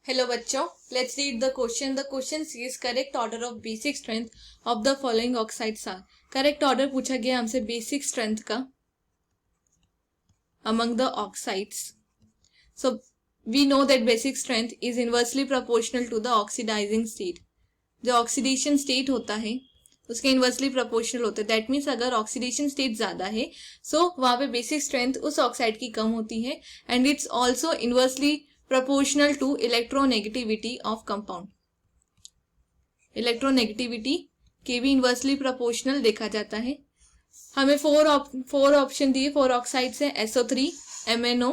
Hello बच्चों, let's read the question. The question is correct order of basic strength of the following oxides are. Correct order पूछा गया हमसे basic strength का among the oxides. So we know that basic strength is inversely proportional to the oxidizing state. जो oxidation state होता है उसके inversely proportional होता है. दैट मीन्स अगर ऑक्सीडेशन स्टेट ज्यादा है सो वहां पे बेसिक स्ट्रेंथ उस ऑक्साइड की कम होती है. And it's also inversely proportional to electronegativity of compound. Electronegativity के भी इन्वर्सली प्रोपोर्शनल देखा जाता है. हमें फोर ऑप्शन दिए, 4 ऑक्साइड्स हैं. SO3, MnO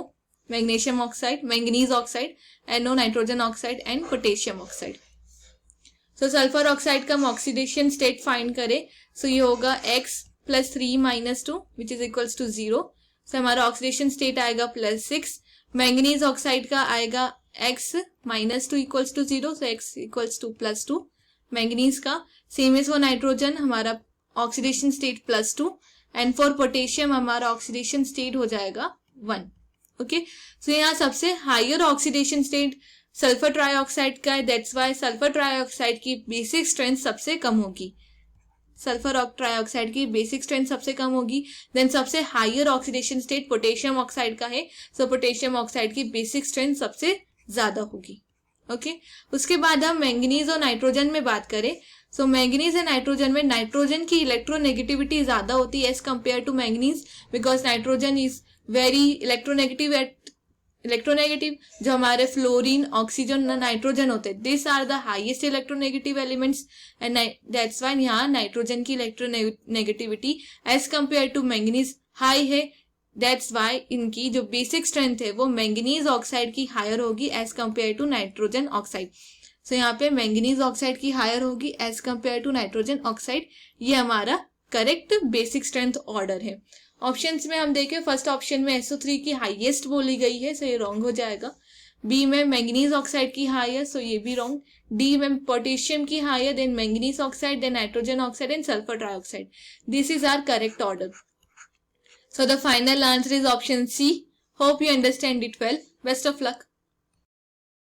magnesium oxide, manganese oxide, NO nitrogen oxide and potassium oxide. So sulphur oxide का हम ऑक्सीडेशन स्टेट फाइंड करें सो ये होगा X + 3 - 2 which is equals to 0. सो हमारा ऑक्सीडेशन स्टेट आएगा +6. मैंगनीज ऑक्साइड का आएगा X - 2 equals to 0. So X equals to +2 manganese का. सेम एज फॉर नाइट्रोजन हमारा oxidation state +2 and for potassium हमारा ऑक्सीडेशन स्टेट हो जाएगा 1. ओके, सो यहाँ सबसे higher oxidation state sulphur trioxide का है. दैट्स वाई सल्फर ट्राइऑक्साइड की बेसिक स्ट्रेंथ सबसे कम होगी. सल्फर ट्राइऑक्साइड की बेसिक स्ट्रेंथ सबसे कम होगी. देन सबसे higher oxidation state potassium oxide का है. सो पोटेशियम ऑक्साइड की बेसिक स्ट्रेंथ सबसे ज्यादा होगी. ओके, उसके बाद हम मैंगनीज और नाइट्रोजन में बात करें. सो मैंगनीज एंड नाइट्रोजन में नाइट्रोजन की इलेक्ट्रोनेगेटिविटी ज्यादा होती है as compare to manganese because nitrogen is very electronegative. जो हमारे फ्लोरीन, ऑक्सीजन, नाइट्रोजन होते हैं this are the highest electronegative elements and that's why यहाँ नाइट्रोजन की electronegativity as compare to manganese high है. दैट्स व्हाई इनकी जो बेसिक स्ट्रेंथ है वो मैंगनीज ऑक्साइड की हायर होगी as compare to nitrogen oxide. So यहाँ पे मैंगनीज ऑक्साइड की हायर होगी as compare to nitrogen oxide. ये हमारा करेक्ट बेसिक स्ट्रेंथ ऑर्डर है. ऑप्शंस में हम देखें, फर्स्ट ऑप्शन में SO3 की हाईएस्ट बोली गई है सो ये रॉन्ग हो जाएगा. बी में मैंगनीज ऑक्साइड की हाई है सो ये भी रॉन्ग. डी में पोटेशियम की हाई है, then manganese oxide, then nitrogen oxide and sulphur trioxide. This is our correct order. So the final answer is option C. Hope you understand it well. Best of luck.